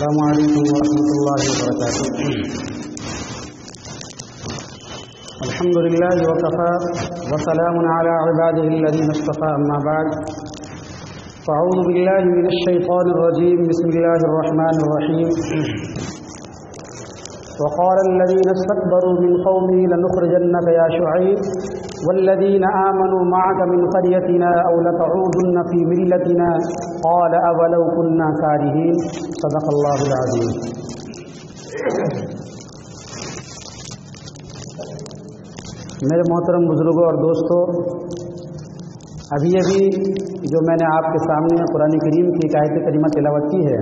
السلام علیکم ورحمۃ اللہ وبرکاتہ. الحمد للہ وکفى وسلام علی عباده الذین اصطفى. اما بعد فاعوذ باللہ من الشیطان الرجیم. بسم اللہ الرحمن الرحیم. وقال الذين استكبروا من قومه لنخرجنك يا شعيب والذين آمنوا معك من قريتنا أو لتعودن في ملتنا قال أولو كنا كارهين. صدق الله العظيم. میرے محترم بزرگوں اور دوستوں، ابھی جو میں نے آپ کے سامنے قرآن کریم کی ایک آیت کریمہ تلاوت کی ہے،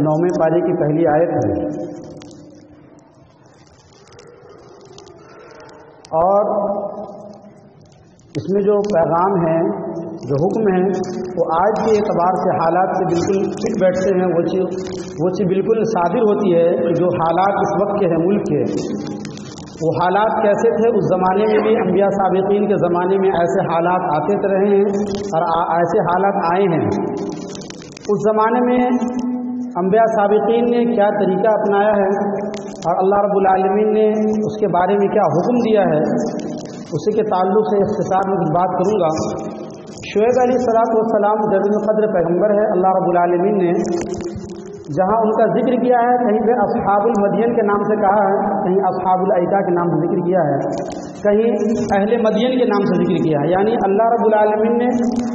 9ویں پارے کی پہلی آیت ہے، اور اس میں جو پیغام ہے، جو حکم ہے، وہ آج کے اعتبار سے حالات سے بالکل فٹ بیٹھتے ہیں. وہ چیز بالکل صادر ہوتی ہے کہ جو حالات اس وقت کے ہیں ملک کے، وہ حالات کیسے تھے اس زمانے میں بھی. انبیاء سابقین کے زمانے میں ایسے حالات آتے رہے ہیں اور ایسے حالات آئے ہیں. اس زمانے میں انبیاء سابقین نے کیا طریقہ اپنایا ہے اور اللہ رب العالمین نے اس کے بارے میں کیا حکم دیا ہے، اسی کے تعلق سے اختصار میں بات کروں گا. شعیب علیہ السلام جلیل القدر پیغمبر ہے. اللہ رب العالمین نے جہاں ان کا ذکر کیا ہے، کہیں پہ اصحاب المدین کے نام سے کہا ہے، کہیں اصحاب الایکا کے نام سے ذکر کیا ہے، کہیں اہل مدین کے نام سے ذکر کیا ہے. یعنی اللہ رب العالمین نے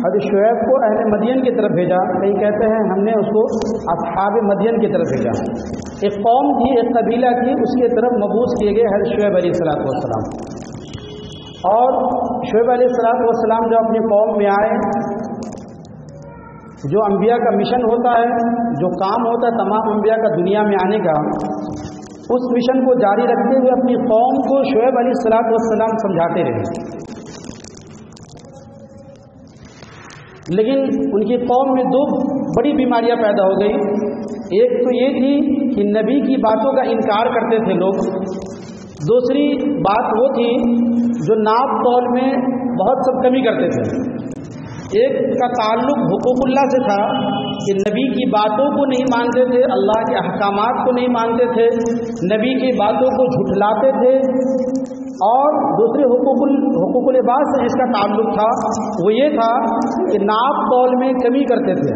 حضرت شعیب کو اہل مدین کی طرف بھیجا. کہیں کہتے ہیں ہم نے اس کو اصحاب مدین کی طرف بھیجا. ایک قوم تھی، ایک قبیلہ تھی، اس کی طرف مبعوث کیے گئے حضرت شعیب علیہ السلام. اور شعیب علیہ السلام جو اپنی قوم میں آئے، جو انبیاء کا مشن ہوتا ہے، جو کام ہوتا ہے تمام انبیاء کا دنیا میں آنے کا، اس مشن کو جاری رکھتے ہوئے اپنی قوم کو شعیب علیہ السلام سمجھاتے رہے. لیکن ان کی قوم میں دو بڑی بیماریاں پیدا ہو گئی. ایک تو یہ تھی کہ نبی کی باتوں کا انکار کرتے تھے لوگ. دوسری بات وہ تھی جو ناپ تول میں بہت سب کمی کرتے تھے. ایک کا تعلق حقوق اللہ سے تھا کہ نبی کی باتوں کو نہیں مانتے تھے، اللہ کے احکامات کو نہیں مانتے تھے، نبی کی باتوں کو جھٹلاتے تھے. اور دوسرے حقوق العباد سے جس کا تعلق تھا وہ یہ تھا کہ ناپ تول میں کمی کرتے تھے،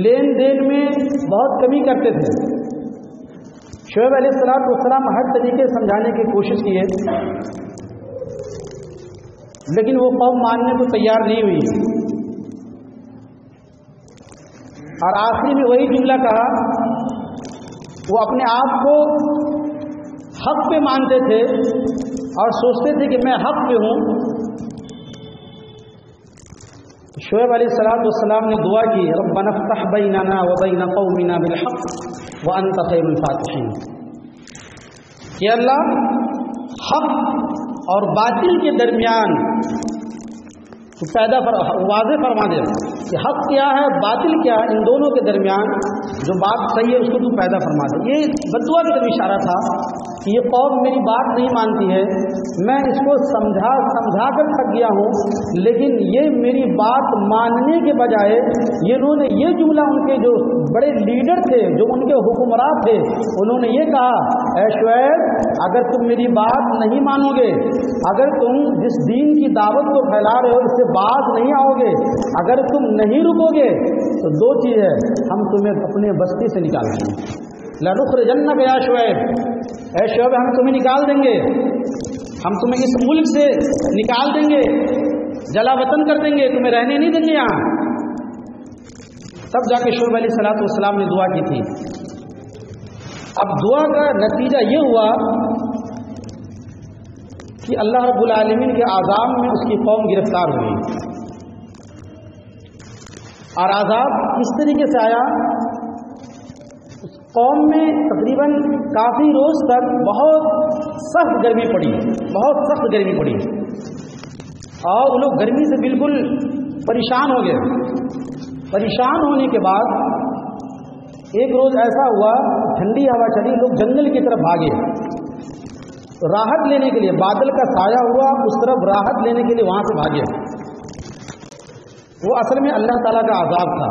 لین دین میں بہت کمی کرتے تھے. شعیب علیہ السلام ہر طریقے سے سمجھانے کی کوشش کی ہے، لیکن وہ قوم ماننے کو تیار نہیں ہوئی. اور آخری میں وہی جملہ کہا، وہ اپنے آپ کو حق پہ مانتے تھے اور سوچتے تھے کہ میں حق پہ ہوں. شعیب علیہ السلام نے دعا کی، ربنا افتح بیننا وبین قومنا بالحق وانت خیر الفاتحین، کہ اللہ حق اور باطل کے درمیان واضح فرما دے کہ حق کیا ہے، باطل کیا ہے، ان دونوں کے درمیان جو بات صحیح ہے اس کو تو پیدا فرما دے. یہ بدعا کی طرف اشارہ تھا کہ یہ قوم میری بات نہیں مانتی ہے، میں اس کو سمجھا کر تھک گیا ہوں، لیکن یہ میری بات ماننے کے بجائے انہوں نے یہ جملہ، ان کے جو بڑے لیڈر تھے، جو ان کے حکمراں تھے، انہوں نے یہ کہا، اے شعیب اگر تم میری بات نہیں مانو گے، اگر تم جس دین کی دعوت کو پھیلا رہے ہو اس سے باز نہیں آؤ گے، اگر تم نہیں رکو گے تو دو چیز ہے، ہم تمہیں اپنے بستی سے نکال دیں گے. لنخرجنک یا شعیب، اے شعیب ہم تمہیں نکال دیں گے، ہم تمہیں اس ملک سے نکال دیں گے، جلا وطن کر دیں گے، تمہیں رہنے نہیں دیں گے یہاں. تب جا کے شعیب علیہ السلام نے دعا کی تھی. اب دعا کا نتیجہ یہ ہوا کہ اللہ رب العالمین کے عذاب میں اس کی قوم گرفتار ہوئی. اور عذاب کس طریقے سے آیا؟ اس قوم میں تقریباً کافی روز تک بہت سخت گرمی پڑی، اور وہ لوگ گرمی سے بالکل پریشان ہو گئے. پریشان ہونے کے بعد ایک روز ایسا ہوا، ٹھنڈی ہوا چلی، لوگ جنگل کی طرف بھاگے راحت لینے کے لیے. بادل کا سایہ ہوا، اس طرف راحت لینے کے لیے وہاں سے بھاگے. وہ اصل میں اللہ تعالیٰ کا عذاب تھا.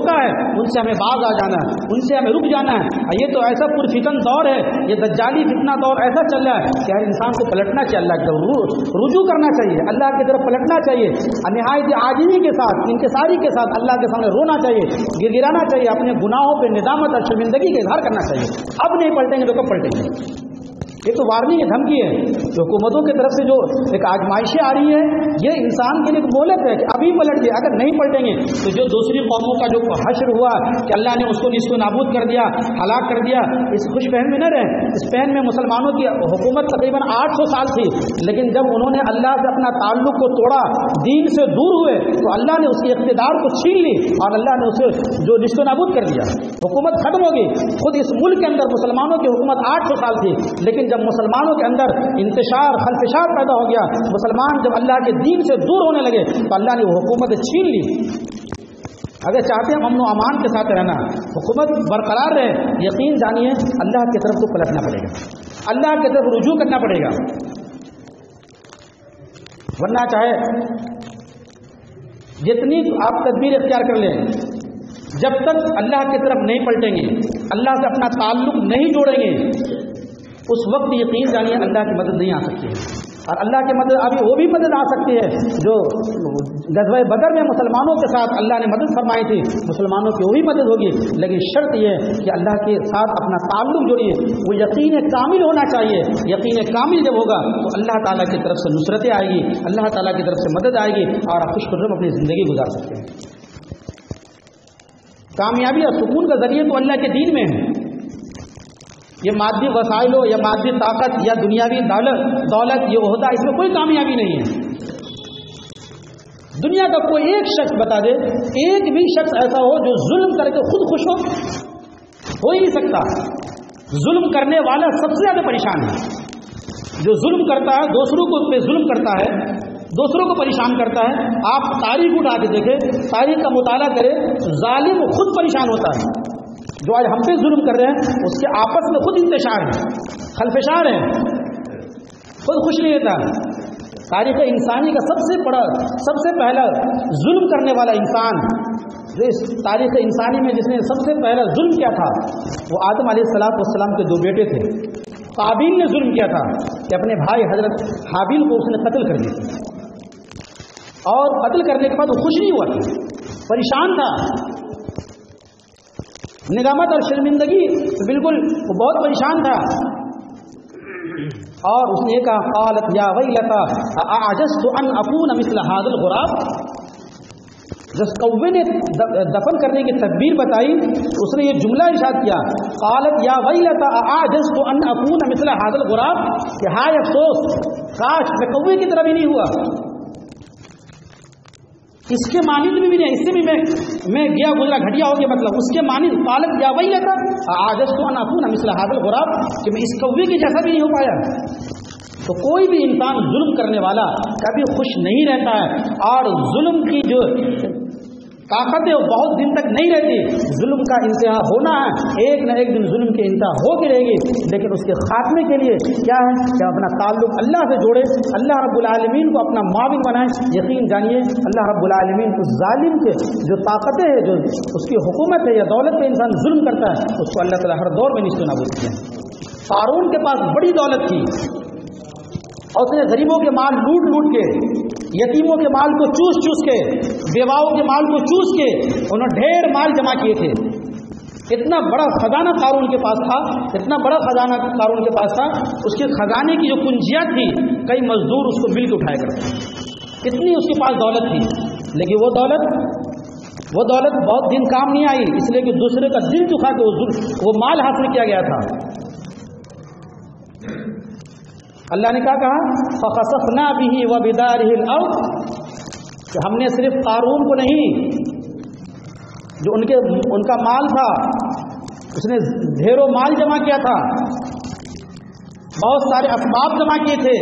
روکا ہے ان سے ہمیں باز آ جانا ہے, ان سے ہمیں رک جانا ہے. یہ تو ایسا پرفتن دور ہے, یہ دجالی فتنہ دور ایسا چل رہا ہے کہ ہر انسان کو پلٹنا چاہیے, اللہ کی طرف رجوع کرنا چاہیے, اللہ کی طرف پلٹنا چاہیے, نہایت عاجزی کے ساتھ, انکساری کے ساتھ اللہ کے سامنے رونا چاہیے, گڑگڑانا چاہیے, اپنے گناہوں پہ ندامت اور شرمندگی کا اظہار کرنا چاہیے. اب نہیں پلٹیں گے تو کب پلٹیں گے؟ یہ تو وارننگ ہے, دھمکی ہے. جو حکومتوں کی طرف سے جو ایک آزمائشیں آ رہی ہیں, یہ انسان کے لیے مہلت ہے کہ ابھی پلٹ گئے. اگر نہیں پلٹیں گے تو جو دوسری قوموں کا جو حشر ہوا کہ اللہ نے اس کو نصف نابود کر دیا, ہلاک کر دیا, اس خوش فہم میں نہ رہیں. اسپین میں مسلمانوں کی حکومت تقریباً 800 سال تھی, لیکن جب انہوں نے اللہ سے اپنا تعلق کو توڑا, دین سے دور ہوئے, تو اللہ نے اس کے اقتدار کو چھین لی اور اللہ نے اسے جو نصف نابود کر دیا, حکومت ختم ہو گئی. خود اس ملک کے اندر مسلمانوں کی حکومت 800 سال تھی, لیکن جب مسلمانوں کے اندر انتشار خلفشار پیدا ہو گیا, مسلمان جب اللہ کے دین سے دور ہونے لگے, تو اللہ نے وہ حکومت چھین لی. اگر چاہتے ہیں امن و امان کے ساتھ رہنا, حکومت برقرار رہے, یقین جانیے اللہ کی طرف کو پلٹنا پڑے گا, اللہ کی طرف رجوع کرنا پڑے گا. ورنہ چاہے جتنی آپ تدبیر اختیار کر لیں, جب تک اللہ کی طرف نہیں پلٹیں گے, اللہ سے اپنا تعلق نہیں جوڑیں گے, اس وقت یقین جانیے اللہ کی مدد نہیں آ سکتی ہے. اور اللہ کی مدد ابھی وہ بھی مدد آ سکتی ہے جو غزوہ بدر میں مسلمانوں کے ساتھ اللہ نے مدد فرمائی تھی, مسلمانوں کی وہی مدد ہوگی, لیکن شرط یہ ہے کہ اللہ کے ساتھ اپنا تعلق جوڑیے. وہ یقین کامل ہونا چاہیے. یقین کامل جب ہوگا تو اللہ تعالیٰ کی طرف سے نصرتیں آئے گی, اللہ تعالیٰ کی طرف سے مدد آئے گی, اور آپ خوش خرم اپنی زندگی گزار سکتے ہیں. کامیابی اور سکون کا ذریعہ تو اللہ کے دین میں ہے. یہ مادی وسائل ہو یا مادی طاقت یا دنیاوی دولت, یہ عہدہ, اس میں کوئی کامیابی نہیں ہے. دنیا کا کوئی ایک شخص بتا دے, ایک بھی شخص ایسا ہو جو ظلم کر کے خود خوش ہو ہی نہیں سکتا. ظلم کرنے والا سب سے زیادہ پریشان ہے. جو ظلم کرتا ہے, دوسروں کو پہ ظلم کرتا ہے, دوسروں کو پریشان کرتا ہے. آپ تاریخ اٹھا کے دیکھیں, تاریخ کا مطالعہ کریں, ظالم خود پریشان ہوتا ہے. جو آج ہم پہ ظلم کر رہے ہیں اس کے آپس میں خود انتشار ہے, خلفشار ہے, خود خوش نہیں ہوتا. تاریخ انسانی کا سب سے پہلا ظلم کرنے والا انسان, جو اس تاریخ انسانی میں جس نے سب سے پہلا ظلم کیا تھا, وہ آدم علیہ السلام کے 2 بیٹے تھے. قابیل نے ظلم کیا تھا کہ اپنے بھائی حضرت حابیل کو اس نے قتل کر دیا, اور قتل کرنے کے بعد وہ خوش نہیں ہوا تھا, پریشان تھا, ندامت اور شرمندگی, بالکل وہ بہت پریشان تھا. اور اس نے کہا, قالت یا ویلتا اعجزت ان اکون مثل هذا الغراب. جس کوے نے دفن کرنے کی تدبیر بتائی, اس نے یہ جملہ ارشاد کیا, قالت یا ویلتا اعجزت ان اکون مثل هذا الغراب, کہ ہائے افسوس, کاش میں کوے کی طرح بھی نہیں ہوا. اس کے مانند بھی نہیں, اس سے بھی میں گیا گزرا گھٹیا ہو گیا, مطلب اس کے مانند. قالت یا ویلتا اعجزت ان اکون مثل هذا الغراب, کہ میں اس کوے کے جیسا بھی نہیں ہو پایا. تو کوئی بھی انسان ظلم کرنے والا کبھی خوش نہیں رہتا ہے, اور ظلم کی جو طاقت ہے وہ بہت دن تک نہیں رہتی. ظلم کا انتہا ہونا ہے, ایک نہ ایک دن ظلم کی انتہا ہوتی رہے گی, لیکن اس کے خاتمے کے لیے کیا ہے کہ اپنا تعلق اللہ سے جوڑے, اللہ رب العالمین کو اپنا معاون بنائے. یقین جانیے اللہ رب العالمین اس ظالم کے جو طاقتیں ہیں, جو اس کی حکومت ہے یا دولت پہ انسان ظلم کرتا ہے, اس کو اللہ تعالیٰ ہر دور میں نصف نابود کیا. قارون کے پاس بڑی دولت تھی, اور اس نے غریبوں کے مال لوٹ کے, یتیموں کے مال کو چوس کے, بیواؤں کے مال کو چوس کے انہوں ڈھیر مال جمع کیے تھے. اتنا بڑا خزانہ قارون کے پاس تھا, اتنا بڑا خزانہ قارون کے پاس تھا, اس کے خزانے کی جو کنجیاں تھی کئی مزدور اس کو مل کے اٹھایا کرتے, اتنی اس کے پاس دولت تھی. لیکن وہ دولت بہت دن کام نہیں آئی, اس لیے کہ دوسرے کا دل دکھا کے وہ مال حاصل کیا گیا تھا. اللہ نے کہا فخسفنا به وبداره الارض, کہ ہم نے صرف قارون کو نہیں, جو ان کا مال تھا, اس نے ڈھیروں مال جمع کیا تھا, بہت سارے اسباب جمع کیے تھے,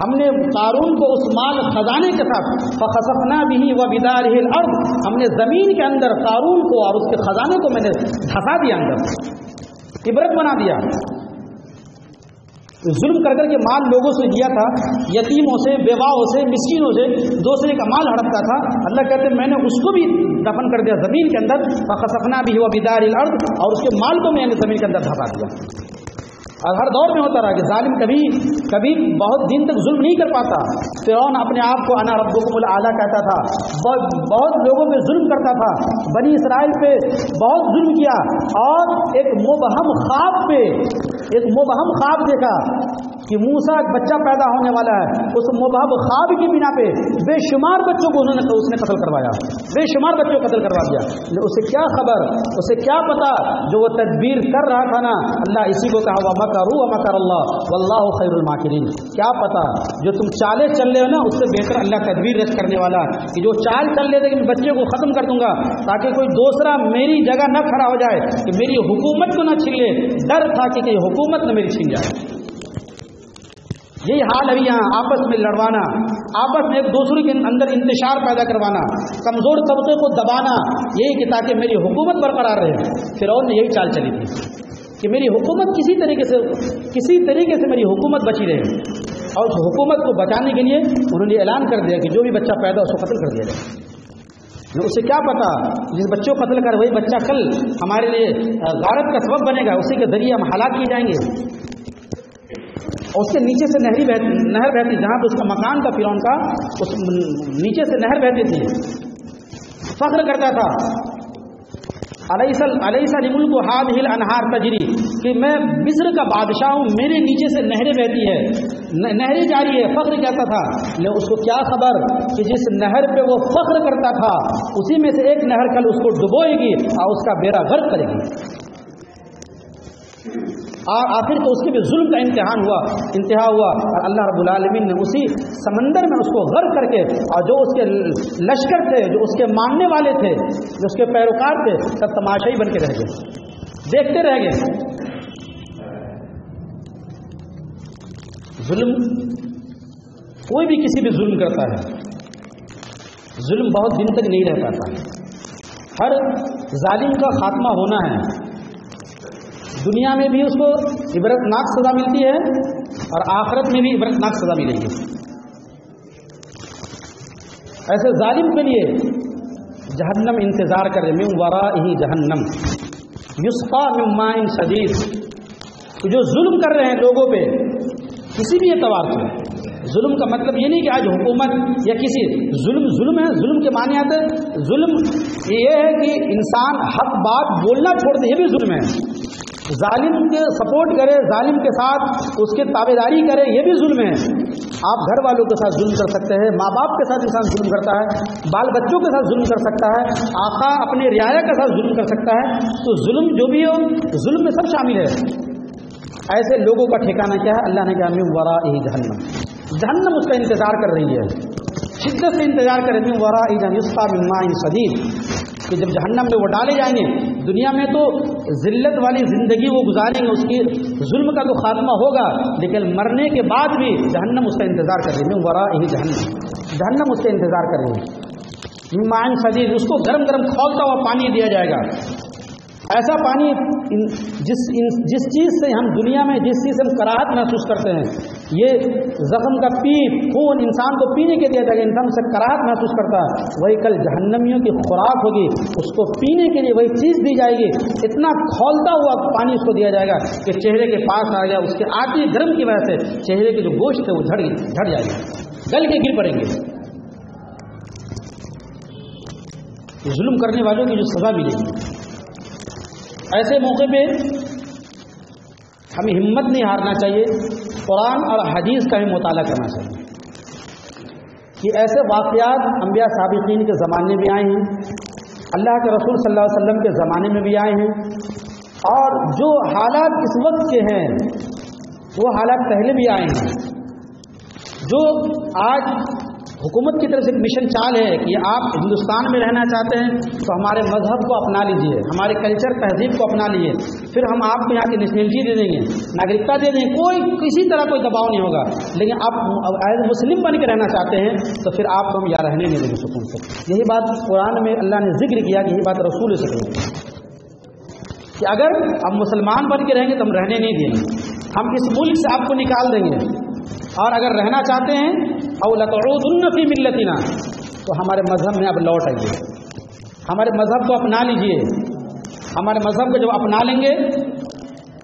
ہم نے قارون کو اس مال خزانے کے ساتھ فخسفنا به وبداره الارض, ہم نے زمین کے اندر قارون کو اور اس کے خزانے کو میں نے دھسا دیا, اندر عبرت بنا دیا. ظلم کر کے مال لوگوں سے لیا تھا، یتیموں سے، بیواؤں سے، مسکینوں سے دوسرے کا مال ہڑپتا تھا، اللہ کہتے ہیں میں نے اس کو بھی دفن کر دیا زمین کے اندر، فخسفنا به وبدار الارض، اور اس کے مال کو میں نے زمین کے اندر دھپا دیا۔ اور ہر دور میں ہوتا رہا کہ ظالم کبھی بہت دن تک ظلم نہیں کر پاتا۔ فرعون اپنے آپ کو انا ربکم الاعلی کہتا تھا، بہت لوگوں پہ ظلم کرتا تھا، بنی اسرائیل پہ بہت ظلم کیا، اور ایک مبہم خواب دیکھا کہ موسیٰ ایک بچہ پیدا ہونے والا ہے، اس مبہم خواب کی بنا پہ بے شمار بچوں کو اس نے قتل کروایا، بے شمار بچوں کو قتل کروا دیا۔ اسے کیا خبر، اسے کیا پتا، جو وہ تدبیر کر رہا تھا نا، اللہ اسی کو کہا وَمَكَرُوا وَمَكَرَ اللَّهُ وَاللَّهُ خَيْرُ الْمَاكِرِينَ۔ کیا پتا جو تم چالیں چل رہے ہو نا، اس سے بہتر اللہ تدبیر رکھ کرنے والا ہے، کہ جو چال چل رہے تھے کہ میں بچے کو ختم کر دوں گا تاکہ کوئی دوسرا میری جگہ نہ کھڑا ہو جائے، کہ میری حکومت کو نہ چھین لے، ڈر تھا کہ حکومت نہ میری چھین جائے۔ یہی حال ابھی یہاں آپس میں لڑوانا، آپس میں ایک دوسرے کے اندر انتشار پیدا کروانا، کمزور طبقے کو دبانا، یہی کہ تاکہ میری حکومت برقرار رہے۔ فرعون نے یہی چال چلی تھی کہ میری حکومت کسی طریقے سے میری حکومت بچی رہے، اور اس حکومت کو بچانے کے لیے انہوں نے اعلان کر دیا کہ جو بھی بچہ پیدا اس کو قتل کر دیا جائے۔ اسے کیا پتا جس بچوں کو قتل کر وہی بچہ کل ہمارے لیے غارت کا سبب بنے گا، اسی کے ذریعے ہم ہلاک کیے جائیں گے۔ اور اس کے نیچے سے نہر بہتی، جہاں پہ اس کا مکان تھا فرعون کا، اس نیچے سے نہر بہتی تھی، فخر کرتا تھا الیس للملک هذه الانہار تجری، کہ میں مصر کا بادشاہ ہوں، میرے نیچے سے نہریں بہتی ہے، نہریں جاری ہے، فخر کہتا تھا۔ لیکن اس کو کیا خبر کہ جس نہر پہ وہ فخر کرتا تھا اسی میں سے ایک نہر کل اس کو ڈبوئے گی اور اس کا بیڑا غرق کرے گی، اور آخر تو اس کے بھی ظلم کا انتہا ہوا، اور اللہ رب العالمین نے اسی سمندر میں اس کو غرق کر کے، اور جو اس کے لشکر تھے، جو اس کے ماننے والے تھے، جو اس کے پیروکار تھے، سب تماشائی بن کے رہ گئے، دیکھتے رہ گئے۔ ظلم، کوئی بھی کسی بھی ظلم کرتا ہے، ظلم بہت دن تک نہیں رہ پاتا، ہر ظالم کا خاتمہ ہونا ہے، دنیا میں بھی اس کو عبرتناک سزا ملتی ہے اور آخرت میں بھی عبرتناک سزا ملے گی۔ ایسے ظالم کے لیے جہنم انتظار کر رہے، من ورائہ جہنم یسقا من ماء شدید۔ جو ظلم کر رہے ہیں لوگوں پہ کسی بھی اعتبار سے، ظلم کا مطلب یہ نہیں کہ آج حکومت یا کسی ظلم ہے، ظلم کے معنی آتے ہیں، ظلم یہ ہے کہ انسان حق بات بولنا چھوڑ دے، یہ بھی ظلم ہے۔ ظالم کے سپورٹ کرے، ظالم کے ساتھ اس کے تابعداری کرے، یہ بھی ظلم ہے۔ آپ گھر والوں کے ساتھ ظلم کر سکتے ہیں، ماں باپ کے ساتھ انسان ظلم کرتا ہے، بال بچوں کے ساتھ ظلم کر سکتا ہے، آقا اپنے رعایا کے ساتھ ظلم کر سکتا ہے، تو ظلم جو بھی ہو، ظلم میں سب شامل ہے۔ ایسے لوگوں کا ٹھکانہ کیا ہے؟ اللہ نے کہا من ورائہ جہنم، جہنم اس کا انتظار کر رہی ہے، شدت سے انتظار کر رہی ہے، من ورائہ جہنم یسقا من ماء شدید، کہ جب جہنم میں وہ ڈالے جائیں گے، دنیا میں تو ذلت والی زندگی وہ گزاریں گے، اس کی ظلم کا تو خاتمہ ہوگا، لیکن مرنے کے بعد بھی جہنم اس کا انتظار کر رہی ہے، من ورائہ جہنم اس کا انتظار کر رہی ہے، من ماء شدید، اس کو گرم گرم کھولتا ہوا پانی دیا جائے گا، ایسا پانی جس چیز سے ہم دنیا میں جس چیز سے ہم کراہت محسوس کرتے ہیں، یہ زخم کا پیپ خون انسان کو پینے کے دیا جائے گا، انسان سے کراہت محسوس کرتا ہے، وہی کل جہنمیوں کی خوراک ہوگی، اس کو پینے کے لیے وہی چیز دی جائے گی، اتنا کھولتا ہوا پانی اس کو دیا جائے گا کہ چہرے کے پاس آ جائے، اس کے آتی گرم کی وجہ سے چہرے کے جو گوشت ہے وہ جھڑ جائے گا، گل کے گر پڑیں گے۔ ظلم کرنے والوں کی جو سزا ملے گی، ایسے موقع پہ ہمیں ہمت نہیں ہارنا چاہیے، قرآن اور حدیث کا بھی مطالعہ کرنا چاہیے کہ ایسے واقعات انبیاء سابقین کے زمانے میں آئے ہیں، اللہ کے رسول صلی اللہ علیہ وسلم کے زمانے میں بھی آئے ہیں، اور جو حالات اس وقت کے ہیں وہ حالات پہلے بھی آئے ہیں۔ جو آج حکومت کی طرف سے ایک مشن چال ہے کہ آپ ہندوستان میں رہنا چاہتے ہیں تو ہمارے مذہب کو اپنا لیجئے، ہمارے کلچر تہذیب کو اپنا لیجئے، پھر ہم آپ کو یہاں کی نیشنلٹی دے دیں گے، ناگرکتا دے دیں گے، کسی طرح کوئی دباؤ نہیں ہوگا، لیکن آپ ایز مسلم بن کے رہنا چاہتے ہیں تو پھر آپ کو ہم یہاں رہنے نہیں دیں گے سکون سے۔ یہی بات قرآن میں اللہ نے ذکر کیا کہ یہی بات رسول سے کہی کہ اگر ہم مسلمان بن کے رہیں گے تو ہم رہنے نہیں دیں گے، ہم اس ملک سے آپ کو نکال دیں گے، اور اگر رہنا چاہتے ہیں او لتعودن فی ملتنا، تو ہمارے مذہب میں اب لوٹ آئیے، ہمارے مذہب کو اپنا لیجئے۔ ہمارے مذہب کو جب اپنا لیں گے،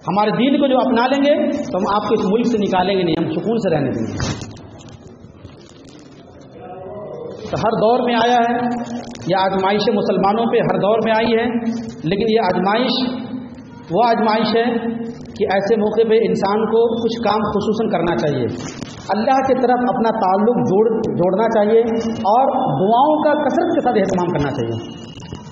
ہمارے دین کو جو اپنا لیں گے، تو ہم آپ کو اس ملک سے نکالیں گے نہیں، ہم سکون سے رہنے دیں گے۔ تو ہر دور میں آیا ہے یہ آزمائش، مسلمانوں پہ ہر دور میں آئی ہے، لیکن یہ آزمائش وہ آزمائش ہے کہ ایسے موقع پہ انسان کو کچھ کام خصوصاً کرنا چاہیے، اللہ کی طرف اپنا تعلق جوڑنا چاہیے، اور دعاؤں کا کثرت کے ساتھ اہتمام کرنا چاہیے،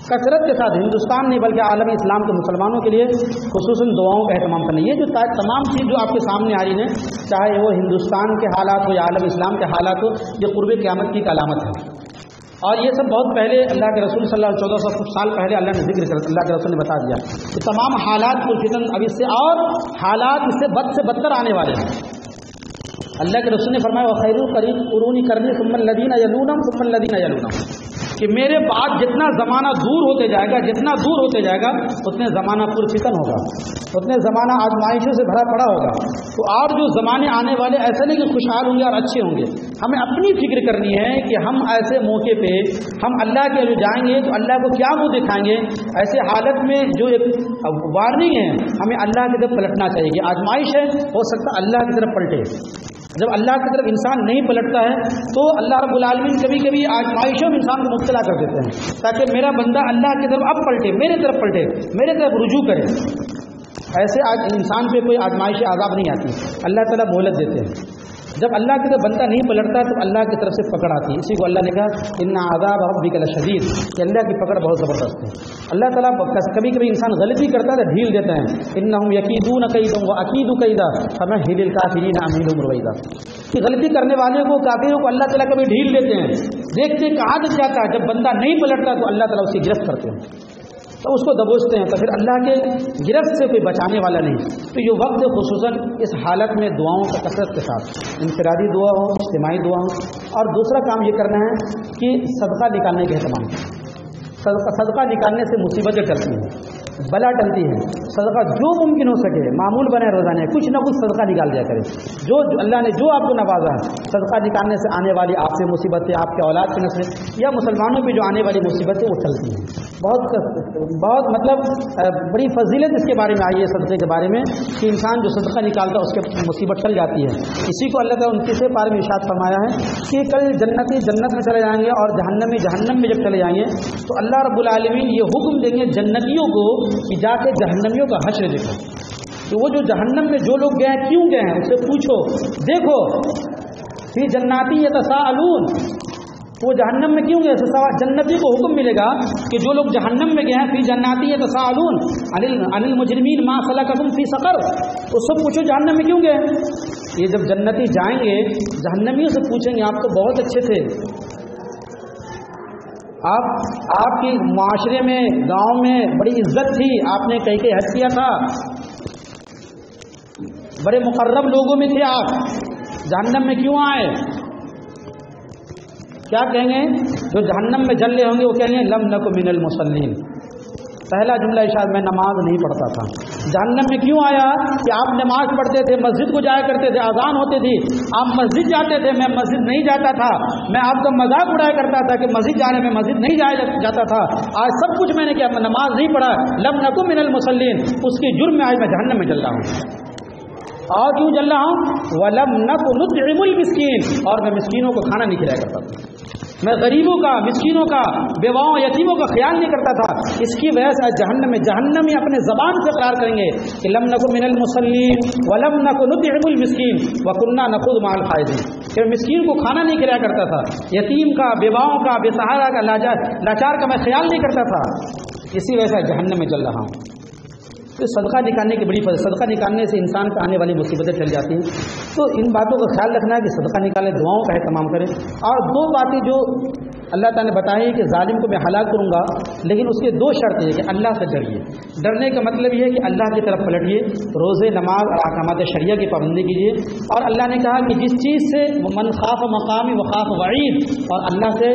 کثرت کے ساتھ۔ ہندوستان نہیں بلکہ عالم اسلام کے مسلمانوں کے لیے خصوصاً دعاؤں کا اہتمام کرنا۔ یہ جو تمام چیز جو آپ کے سامنے آ رہی ہیں، چاہے وہ ہندوستان کے حالات ہو یا عالم اسلام کے حالات ہو، یہ قرب قیامت کی ایک علامت ہے، اور یہ سب بہت پہلے اللہ کے رسول صلی اللہ علیہ وسلم 1400 سال پہلے اللہ نے ذکر کر، اللہ کے رسول نے بتا دیا کہ تمام حالات کو فتن اب اس سے، اور حالات اس سے بد سے بدتر آنے والے ہیں۔ اللہ کے رسول نے فرمایا وخیر القرون قرونی کرنی ثم الذین یلونہم ثم الذین یلونہم، کہ میرے بعد جتنا زمانہ دور ہوتے جائے گا، جتنا دور ہوتے جائے گا، اتنے زمانہ پر فتن ہوگا، اتنے زمانہ آزمائشوں سے بھرا پڑا ہوگا۔ تو اور جو زمانے آنے والے ایسے نہیں کہ خوشحال ہوں گے اور اچھے ہوں گے، ہمیں اپنی فکر کرنی ہے کہ ہم ایسے موقع پہ ہم اللہ کے جو جائیں گے تو اللہ کو کیا منہ دکھائیں گے۔ ایسے حالت میں جو ایک وارننگ ہے، ہمیں اللہ کی طرف پلٹنا چاہیے کہ آزمائش ہے، ہو سکتا اللہ کی طرف پلٹے۔ جب اللہ کی طرف انسان نہیں پلٹتا ہے تو اللہ رب العالمین کبھی کبھی آزمائشوں میں انسان کو مبتلا کر دیتے ہیں، تاکہ میرا بندہ اللہ کی طرف اب پلٹے، میرے طرف پلٹے، میرے طرف رجوع کرے۔ ایسے انسان پہ کوئی آزمائش عذاب نہیں آتی، اللہ تعالیٰ مہلت دیتے ہیں۔ جب اللہ کی طرف بندہ نہیں پلٹتا تو اللہ کی طرف سے پکڑ آتی ہے، اسی کو اللہ نے کہا ان عذاب ربک لشدید، کہ اللہ کی پکڑ بہت زبردست ہے۔ اللہ تعالیٰ کبھی کبھی انسان غلطی کرتا ہے تو ڈھیل دیتے ہیں، انہم یکیدون کیدا واکید کیدا فمہل الکافرین امہلہم رویدا، کہ غلطی کرنے والے کو، کافروں کو اللہ تعالیٰ کبھی ڈھیل دیتے ہیں، دیکھتے کہاں تک جاتا ہے، جب بندہ نہیں پلٹتا تو اللہ تعالیٰ اسے گرفت کرتے ہیں، تو اس کو دبوچتے ہیں، تو پھر اللہ کے گرفت سے کوئی بچانے والا نہیں۔ تو یہ وقت خصوصاً اس حالت میں دعاؤں کا کثرت کے ساتھ، انفرادی دعا ہو، اجتماعی دعا ہو، اور دوسرا کام یہ کرنا ہے کہ صدقہ نکالنے کا اہتمام۔ صدقہ نکالنے سے مصیبتیں ٹلتی ہیں، بلا ٹلتی ہے۔ صدقہ جو ممکن ہو سکے معمول بنائے، روزانہ کچھ نہ کچھ صدقہ نکال دیا کرے، جو اللہ نے جو آپ کو نوازا ہے، صدقہ نکالنے سے آنے والی آپ سے مصیبتیں، آپ کے اولاد کی نسلیں یا مسلمانوں پہ جو آنے والی مصیبتیں وہ ٹلتی ہیں۔ بہت مطلب بڑی فضیلت اس کے بارے میں آئی ہے، صدقے کے بارے میں، کہ انسان جو صدقہ نکالتا ہے اس کے مصیبت ٹل جاتی ہے۔ اسی کو اللہ تعالیٰ 29 پارے میں ارشاد فرمایا ہے کہ کل جنتی جنت میں چلے جائیں گے اور جہنمی جہنم میں جب چلے جائیں گے تو اللہ رب العالمین یہ حکم دیں گے جنتیوں کو کہ جا کے جہنمیوں کا حشر دیکھو، کہ وہ جو جہنم میں جو لوگ گئے ہیں کیوں گئے ہیں، اس سے پوچھو، دیکھو فی جناتی یتساءلون، وہ جہنم میں کیوں گئے؟ جنتی کو حکم ملے گا کہ جو لوگ جہنم میں گئے ہیں فی جناتی یتساءلون عن المجرمین ما سلککم فی سقر، اس سے پوچھو جہنم میں کیوں گئے۔ یہ جب جنتی جائیں گے جہنمیوں سے پوچھیں گے آپ تو بہت اچھے تھے، آپ کی معاشرے میں، گاؤں میں بڑی عزت تھی، آپ نے کئی حج کیا تھا، بڑے مقرب لوگوں میں تھے آپ، جہنم میں کیوں آئے؟ کیا کہیں گے؟ جو جہنم میں جل رہے ہوں گے وہ کہیں گے لم نک من المصلین، پہلا جملہ ارشاد میں نماز نہیں پڑھتا تھا۔ جہنم میں کیوں آیا؟ کہ آپ نماز پڑھتے تھے، مسجد کو جایا کرتے تھے، اذان ہوتی تھی، آپ مسجد جاتے تھے، میں مسجد نہیں جاتا تھا، میں آپ کا مذاق اڑایا کرتا تھا کہ مسجد جانے میں مسجد نہیں جایا جاتا تھا، آج سب کچھ میں نے کیا، میں نماز نہیں پڑھا، لم نکو من المصلین، اس کے جرم میں آج میں جہنم میں جل رہا ہوں۔ اور کیوں جل رہا ہوں؟ وَلَمْ نَكُ نُطْعِمُ الْمِسْكِينَ، اور میں مسکینوں کو کھانا نہیں کھلایا کرتا تھا، میں غریبوں کا، مسکینوں کا، بیواؤں، یتیموں کا خیال نہیں کرتا تھا۔ اس کی وجہ سے جہنمی اپنے زبان سے اقرار کریں گے کہ لم نکو من المصلین ولم نکو نطعم المسکین وکنا نخوض مع الخائضین، کہ مسکین کو کھانا نہیں کھلایا کرتا تھا، یتیم کا، بیواؤں کا، بے سہارا کا، لاچار کا میں خیال نہیں کرتا تھا، اسی وجہ سے جہنم میں چل رہا ہوں۔ تو صدقہ نکالنے کی بڑی فضل، صدقہ نکالنے سے انسان کو آنے والی مصیبتیں ٹل جاتی ہیں۔ تو ان باتوں کا خیال رکھنا ہے کہ صدقہ نکالیں، دعاؤں کا اہتمام کریں۔ اور دو باتیں جو اللہ تعالیٰ نے بتائی کہ ظالم کو میں ہلاک کروں گا، لیکن اس کے دو شرط ہے کہ اللہ سے ڈریے۔ ڈرنے کا مطلب یہ ہے کہ اللہ کی طرف پلٹیے، روزے، نماز اور احکامات شریعہ کی پابندی کیجیے۔ اور اللہ نے کہا کہ جس چیز سے من خاف مقامی وخاف وعید، اور اللہ سے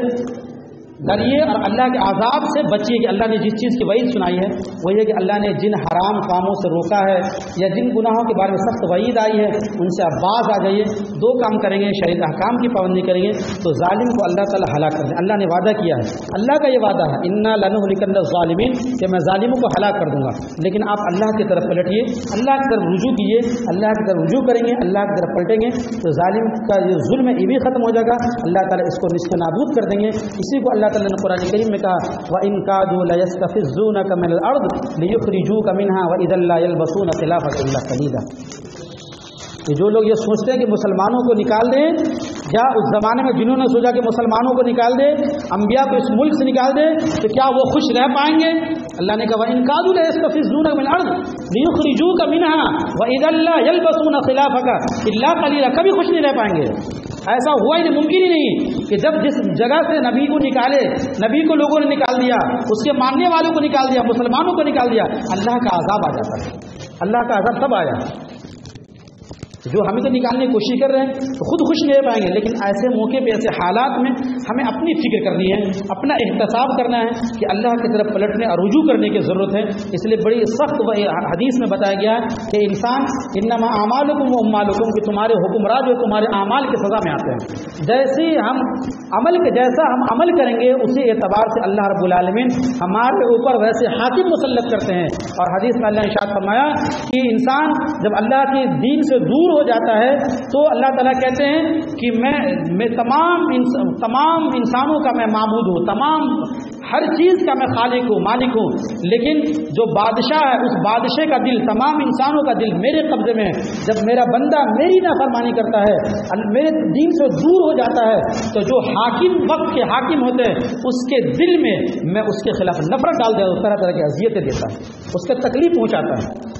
ڈریے اور اللہ کے عذاب سے بچیے کہ اللہ نے جس چیز کی وعید سنائی ہے وہ یہ کہ اللہ نے جن حرام کاموں سے روکا ہے یا جن گناہوں کے بارے میں سخت وعید آئی ہے ان سے آپ باز آ جائیے. دو کام کریں گے, شریعت احکام کی پابندی کریں گے تو ظالم کو اللہ تعالیٰ ہلاک کر دیں. اللہ نے وعدہ کیا ہے, اللہ کا یہ وعدہ ہے انا لنہلکن الظالمین کہ میں ظالموں کو ہلاک کر دوں گا. لیکن آپ اللہ کی طرف پلٹیے, اللہ کی طرف رجوع کیجیے, اللہ کی طرف رجوع کریں گے, اللہ کی طرف پلٹیں گے تو ظالم کا جو ظلم ہے یہ بھی ختم ہو جائے گا. اللہ تعالیٰ اس کو نصف نابود کر دیں گے. اسی کو اللہ تعالیٰ نے قرآن کریم میں کہا وَإِن كَادُوا لَيَسْتَفِزُّونَكَ مِنَ الْأَرْضِ لِيُخْرِجُوكَ مِنْهَا وَإِذًا لَّا يَلْبَثُونَ خِلَافَكَ إِلَّا قَلِيلًا. کہ جو لوگ یہ سوچتے ہیں کہ مسلمانوں کو نکال دیں, یا اس زمانے میں جنہوں نے سوچا کہ مسلمانوں کو نکال دے, انبیاء کو اس ملک سے نکال دے, تو کیا وہ خوش رہ پائیں گے؟ اللہ نے کہا وَإِن كَادُوا لَيَسْتَفِزُّونَكَ مِنَ الْأَرْضِ لِيُخْرِجُوكَ مِنْهَا وَإِذًا لَّا يَلْبَثُونَ خِلَافَكَ إِلَّا قَلِيلًا. کبھی خوش نہیں رہ پائیں گے. ایسا ہوا ہی نہیں, ممکن ہی نہیں کہ جب جس جگہ سے نبی کو نکالے, نبی کو لوگوں نے نکال دیا, اس کے ماننے والوں کو نکال دیا, مسلمانوں کو نکال دیا, اللہ کا عذاب آ جاتا ہے. اللہ کا عذاب تب آیا جو ہمیں تو نکالنے کی کوشش کر رہے ہیں تو خود خوش نہیں رہ پائیں گے. لیکن ایسے موقع پہ, ایسے حالات میں ہمیں اپنی فکر کرنی ہے, اپنا احتساب کرنا ہے کہ اللہ کی طرف پلٹنے اور رجوع کرنے کی ضرورت ہے. اس لیے بڑی سخت حدیث میں بتایا گیا ہے کہ انسان انما اعمالکم و اموالکم, کہ تمہارے حکمراں جو تمہارے اعمال کی سزا میں آتے ہیں. جیسے ہم جیسا ہم عمل کریں گے اسی اعتبار سے اللہ رب العالمین ہمارے اوپر ویسے حاکم مسلط کرتے ہیں. اور حدیث میں اللہ نے ارشاد فرمایا کہ انسان جب اللہ کے دین سے دور ہو جاتا ہے تو اللہ تعالیٰ کہتے ہیں کہ میں تمام انسانوں کا میں معبود ہوں, تمام ہر چیز کا میں خالق ہوں, مالک ہوں. لیکن جو بادشاہ ہے اس بادشاہ کا دل, تمام انسانوں کا دل میرے قبضے میں ہے. جب میرا بندہ میری نافرمانی کرتا ہے, میرے دین سے دور ہو جاتا ہے, تو جو حاکم وقت کے حاکم ہوتے ہیں اس کے دل میں میں اس کے خلاف نفرت ڈال دیتا ہوں, طرح طرح کی اذیتیں دیتا ہے, اس کو تکلیف پہنچاتا ہے.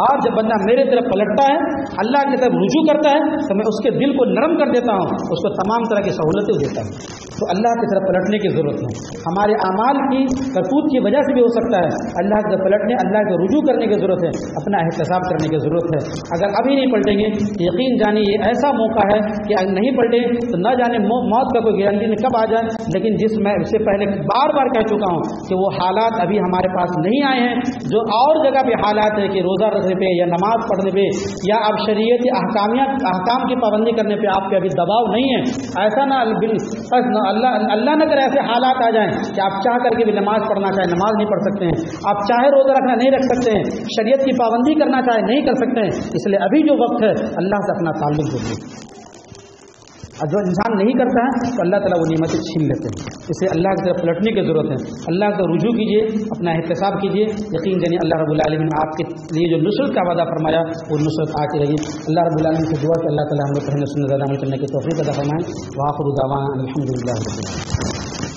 اور جب بندہ میرے طرف پلٹتا ہے, اللہ کی طرف رجوع کرتا ہے, تو میں اس کے دل کو نرم کر دیتا ہوں, اس کو تمام طرح کی سہولتیں دیتا ہوں. تو اللہ کی طرف پلٹنے کی ضرورت ہے. ہمارے اعمال کی کرتوت کی وجہ سے بھی ہو سکتا ہے. اللہ کی طرف پلٹنے, اللہ کی رجوع کرنے کی ضرورت ہے, اپنا احتساب کرنے کی ضرورت ہے. اگر ابھی نہیں پلٹیں گے یقین جانے یہ ایسا موقع ہے کہ اگر نہیں پلٹیں تو نہ جانے موت کا کوئی گارنٹی نہیں کب آ جائے. لیکن جس میں اس سے پہلے بار بار کہہ چکا ہوں کہ وہ حالات ابھی ہمارے پاس نہیں آئے ہیں. جو اور جگہ پہ حالات ہے کہ روزہ رکھنے پہ یا نماز پڑھنے پہ یا اب شریعت احکام کی پابندی کرنے پہ آپ پہ ابھی دباؤ نہیں ہے. ایسا نہ اللہ نہ کرے ایسے حالات آ جائیں کہ آپ چاہ کر کے بھی نماز پڑھنا چاہے نماز نہیں پڑھ سکتے ہیں, آپ چاہے روزہ رکھنا نہیں رکھ سکتے ہیں, شریعت کی پابندی کرنا چاہے نہیں کر سکتے ہیں. اس لیے ابھی جو وقت ہے اللہ سے اپنا تعلق جوڑیے. اور جو انسان نہیں کرتا ہے تو اللہ تعالیٰ وہ نعمتیں چھین لیتے ہیں. اس لیے اللہ کی طرف پلٹنے کی ضرورت ہے. اللہ کو رجوع کیجیے, اپنا احتساب کیجیے. یقین جانیے اللہ رب العالمین نے آپ کے لیے جو نصرت کا وعدہ فرمایا وہ نصرت آتی رہی. اللہ رب العالمین سے دعا کہ اللہ تعالیٰ ہم لوگ پہلے سنت زیادہ عمل کرنے کی توفیق عطا فرمائیں. وآخر دعوانا الحمدللہ رب العالمین.